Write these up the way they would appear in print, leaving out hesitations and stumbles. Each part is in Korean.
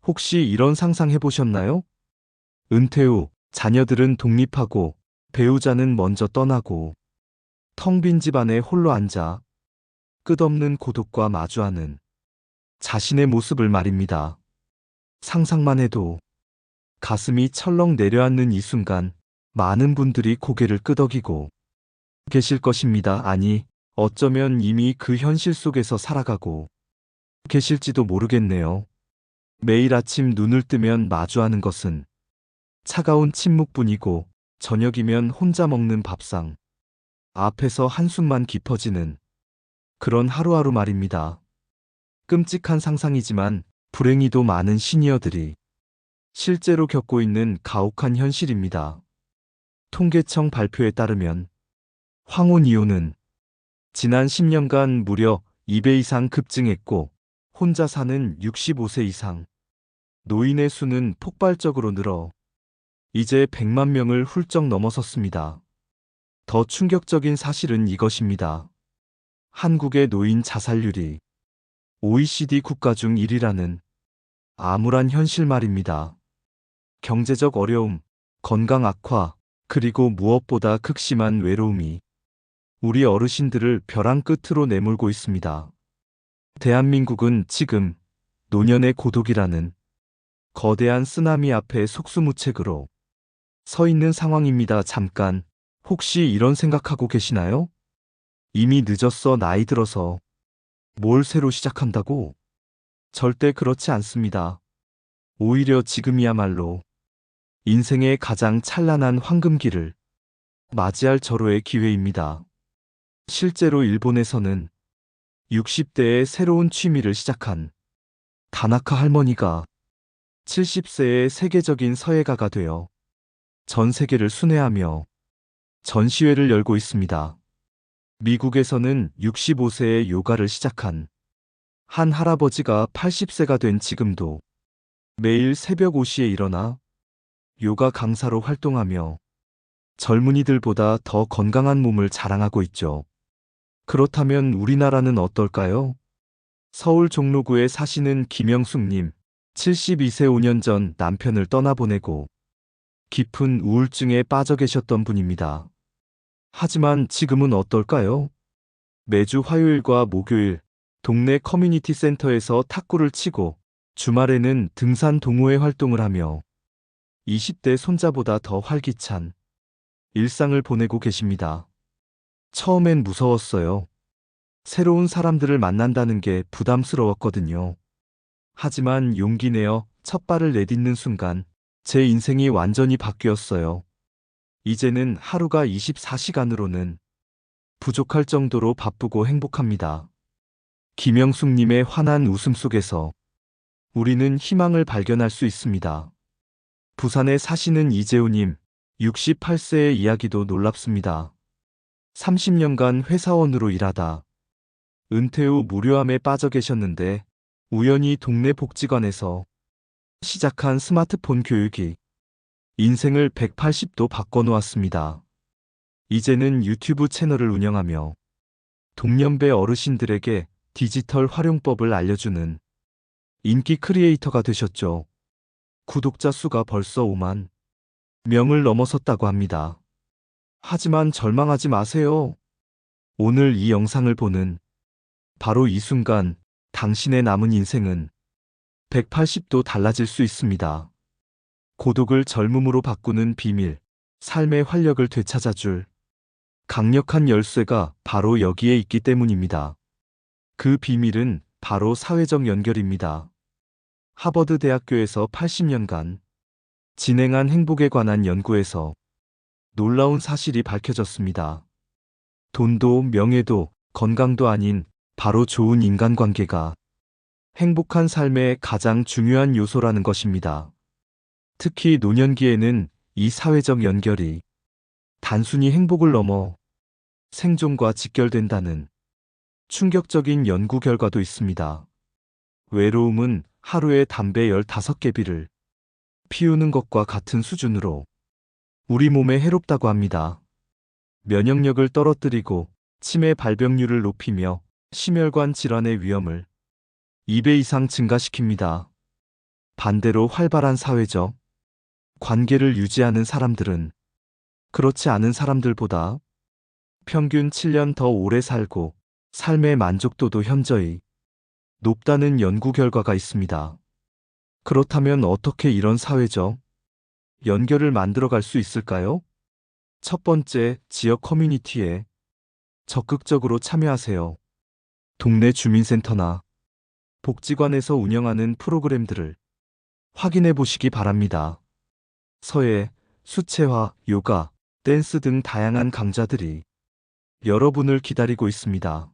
혹시 이런 상상 해보셨나요? 은퇴 후 자녀들은 독립하고 배우자는 먼저 떠나고 텅 빈 집안에 홀로 앉아 끝없는 고독과 마주하는 자신의 모습을 말입니다. 상상만 해도 가슴이 철렁 내려앉는 이 순간 많은 분들이 고개를 끄덕이고 계실 것입니다. 아니, 어쩌면 이미 그 현실 속에서 살아가고 계실지도 모르겠네요. 매일 아침 눈을 뜨면 마주하는 것은 차가운 침묵뿐이고 저녁이면 혼자 먹는 밥상 앞에서 한숨만 깊어지는 그런 하루하루 말입니다. 끔찍한 상상이지만 불행히도 많은 시니어들이 실제로 겪고 있는 가혹한 현실입니다. 통계청 발표에 따르면 황혼 이혼은 지난 10년간 무려 2배 이상 급증했고 혼자 사는 65세 이상 노인의 수는 폭발적으로 늘어 이제 100만 명을 훌쩍 넘어섰습니다. 더 충격적인 사실은 이것입니다. 한국의 노인 자살률이 OECD 국가 중 1위라는 암울한 현실 말입니다. 경제적 어려움, 건강 악화, 그리고 무엇보다 극심한 외로움이 우리 어르신들을 벼랑 끝으로 내몰고 있습니다. 대한민국은 지금 노년의 고독이라는 거대한 쓰나미 앞에 속수무책으로 서 있는 상황입니다. 잠깐, 혹시 이런 생각하고 계시나요? 이미 늦었어, 나이 들어서. 뭘 새로 시작한다고? 절대 그렇지 않습니다. 오히려 지금이야말로 인생의 가장 찬란한 황금기를 맞이할 절호의 기회입니다. 실제로 일본에서는 60대에 새로운 취미를 시작한 다나카 할머니가 70세의 세계적인 서예가가 되어 전 세계를 순회하며 전시회를 열고 있습니다. 미국에서는 65세에 요가를 시작한 한 할아버지가 80세가 된 지금도 매일 새벽 5시에 일어나 요가 강사로 활동하며 젊은이들보다 더 건강한 몸을 자랑하고 있죠. 그렇다면 우리나라는 어떨까요? 서울 종로구에 사시는 김영숙님, 72세 5년 전 남편을 떠나보내고 깊은 우울증에 빠져 계셨던 분입니다. 하지만 지금은 어떨까요? 매주 화요일과 목요일 동네 커뮤니티 센터에서 탁구를 치고 주말에는 등산 동호회 활동을 하며 20대 손자보다 더 활기찬 일상을 보내고 계십니다. 처음엔 무서웠어요. 새로운 사람들을 만난다는 게 부담스러웠거든요. 하지만 용기 내어 첫 발을 내딛는 순간 제 인생이 완전히 바뀌었어요. 이제는 하루가 24시간으로는 부족할 정도로 바쁘고 행복합니다. 김영숙님의 환한 웃음 속에서 우리는 희망을 발견할 수 있습니다. 부산에 사시는 이재우님, 68세의 이야기도 놀랍습니다. 30년간 회사원으로 일하다 은퇴 후 무료함에 빠져 계셨는데 우연히 동네 복지관에서 시작한 스마트폰 교육이 인생을 180도 바꿔놓았습니다. 이제는 유튜브 채널을 운영하며 동년배 어르신들에게 디지털 활용법을 알려주는 인기 크리에이터가 되셨죠. 구독자 수가 벌써 5만 명을 넘어섰다고 합니다. 하지만 절망하지 마세요. 오늘 이 영상을 보는 바로 이 순간 당신의 남은 인생은 180도 달라질 수 있습니다. 고독을 젊음으로 바꾸는 비밀, 삶의 활력을 되찾아줄 강력한 열쇠가 바로 여기에 있기 때문입니다. 그 비밀은 바로 사회적 연결입니다. 하버드 대학교에서 80년간 진행한 행복에 관한 연구에서 놀라운 사실이 밝혀졌습니다. 돈도 명예도 건강도 아닌 바로 좋은 인간관계가 행복한 삶의 가장 중요한 요소라는 것입니다. 특히 노년기에는 이 사회적 연결이 단순히 행복을 넘어 생존과 직결된다는 충격적인 연구 결과도 있습니다. 외로움은 하루에 담배 15개비를 피우는 것과 같은 수준으로 우리 몸에 해롭다고 합니다. 면역력을 떨어뜨리고 치매 발병률을 높이며 심혈관 질환의 위험을 2배 이상 증가시킵니다. 반대로 활발한 사회적 관계를 유지하는 사람들은 그렇지 않은 사람들보다 평균 7년 더 오래 살고 삶의 만족도도 현저히 높다는 연구 결과가 있습니다. 그렇다면 어떻게 이런 사회적 연결을 만들어갈 수 있을까요? 첫 번째, 지역 커뮤니티에 적극적으로 참여하세요. 동네 주민센터나 복지관에서 운영하는 프로그램들을 확인해 보시기 바랍니다. 서예, 수채화, 요가, 댄스 등 다양한 강좌들이 여러분을 기다리고 있습니다.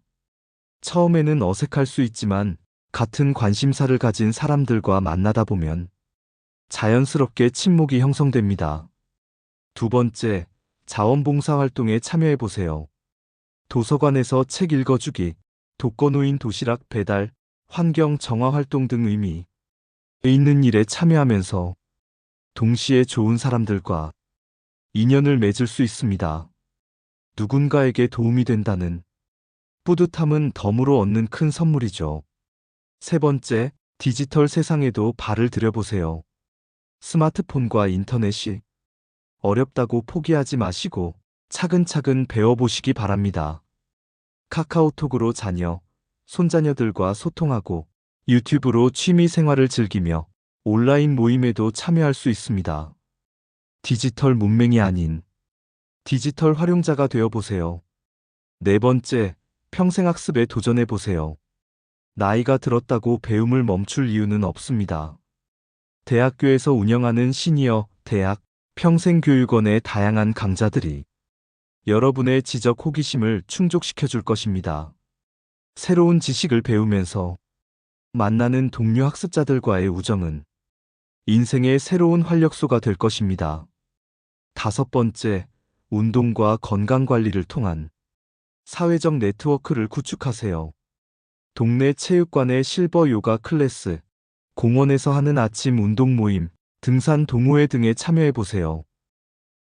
처음에는 어색할 수 있지만 같은 관심사를 가진 사람들과 만나다 보면 자연스럽게 친목이 형성됩니다. 두 번째, 자원봉사 활동에 참여해 보세요. 도서관에서 책 읽어주기, 독거노인 도시락 배달, 환경 정화 활동 등 의미 있는 일에 참여하면서 동시에 좋은 사람들과 인연을 맺을 수 있습니다. 누군가에게 도움이 된다는 뿌듯함은 덤으로 얻는 큰 선물이죠. 세 번째, 디지털 세상에도 발을 들여보세요. 스마트폰과 인터넷이 어렵다고 포기하지 마시고 차근차근 배워보시기 바랍니다. 카카오톡으로 자녀, 손자녀들과 소통하고 유튜브로 취미 생활을 즐기며 온라인 모임에도 참여할 수 있습니다. 디지털 문맹이 아닌 디지털 활용자가 되어보세요. 네 번째, 평생학습에 도전해보세요. 나이가 들었다고 배움을 멈출 이유는 없습니다. 대학교에서 운영하는 시니어, 대학, 평생교육원의 다양한 강좌들이 여러분의 지적 호기심을 충족시켜 줄 것입니다. 새로운 지식을 배우면서 만나는 동료 학습자들과의 우정은 인생의 새로운 활력소가 될 것입니다. 다섯 번째, 운동과 건강 관리를 통한 사회적 네트워크를 구축하세요. 동네 체육관의 실버 요가 클래스, 공원에서 하는 아침 운동 모임, 등산 동호회 등에 참여해 보세요.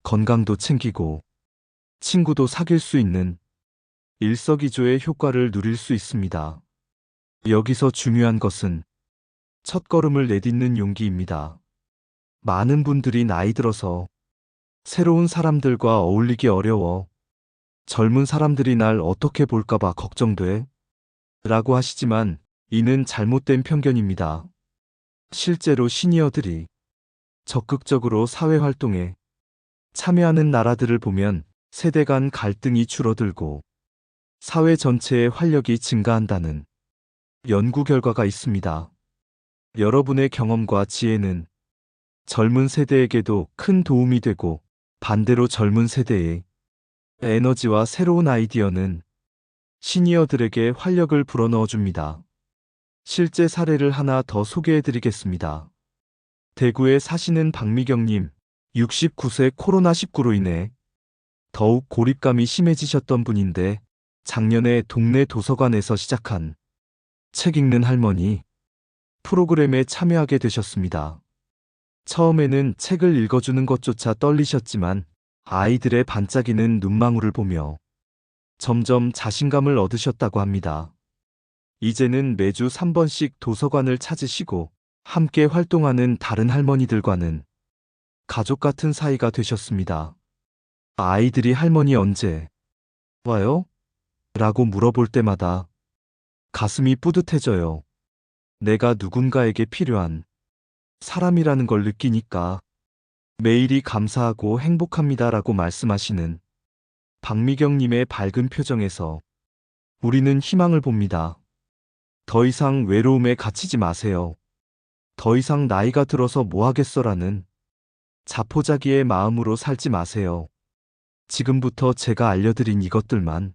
건강도 챙기고 친구도 사귈 수 있는 일석이조의 효과를 누릴 수 있습니다. 여기서 중요한 것은 첫걸음을 내딛는 용기입니다. 많은 분들이 나이 들어서 새로운 사람들과 어울리기 어려워 젊은 사람들이 날 어떻게 볼까봐 걱정돼 라고 하시지만 이는 잘못된 편견입니다. 실제로 시니어들이 적극적으로 사회활동에 참여하는 나라들을 보면 세대 간 갈등이 줄어들고 사회 전체의 활력이 증가한다는 연구 결과가 있습니다. 여러분의 경험과 지혜는 젊은 세대에게도 큰 도움이 되고 반대로 젊은 세대의 에너지와 새로운 아이디어는 시니어들에게 활력을 불어넣어 줍니다. 실제 사례를 하나 더 소개해 드리겠습니다. 대구에 사시는 박미경님, 69세 코로나19로 인해 더욱 고립감이 심해지셨던 분인데 작년에 동네 도서관에서 시작한 책 읽는 할머니 프로그램에 참여하게 되셨습니다. 처음에는 책을 읽어주는 것조차 떨리셨지만 아이들의 반짝이는 눈망울을 보며 점점 자신감을 얻으셨다고 합니다. 이제는 매주 3번씩 도서관을 찾으시고 함께 활동하는 다른 할머니들과는 가족 같은 사이가 되셨습니다. 아이들이 할머니 언제 와요? 라고 물어볼 때마다 가슴이 뿌듯해져요. 내가 누군가에게 필요한 사람이라는 걸 느끼니까 매일이 감사하고 행복합니다 라고 말씀하시는 박미경님의 밝은 표정에서 우리는 희망을 봅니다. 더 이상 외로움에 갇히지 마세요. 더 이상 나이가 들어서 뭐 하겠어라는 자포자기의 마음으로 살지 마세요. 지금부터 제가 알려드린 이것들만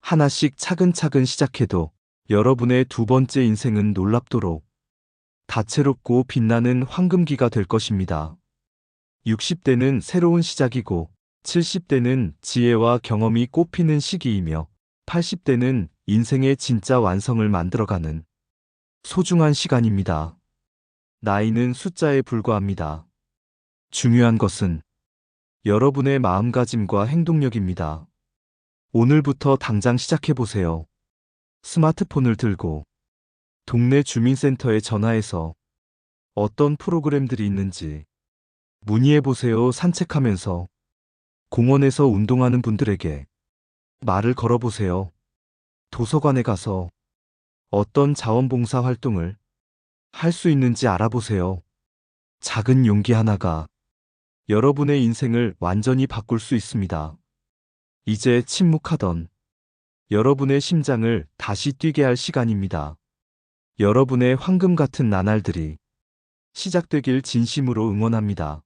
하나씩 차근차근 시작해도 여러분의 두 번째 인생은 놀랍도록 다채롭고 빛나는 황금기가 될 것입니다. 60대는 새로운 시작이고 70대는 지혜와 경험이 꽃피는 시기이며 80대는 인생의 진짜 완성을 만들어가는 소중한 시간입니다. 나이는 숫자에 불과합니다. 중요한 것은 여러분의 마음가짐과 행동력입니다. 오늘부터 당장 시작해보세요. 스마트폰을 들고 동네 주민센터에 전화해서 어떤 프로그램들이 있는지 문의해보세요. 산책하면서, 공원에서 운동하는 분들에게 말을 걸어보세요. 도서관에 가서 어떤 자원봉사 활동을 할 수 있는지 알아보세요. 작은 용기 하나가 여러분의 인생을 완전히 바꿀 수 있습니다. 이제 침묵하던 여러분의 심장을 다시 뛰게 할 시간입니다. 여러분의 황금 같은 나날들이 시작되길 진심으로 응원합니다.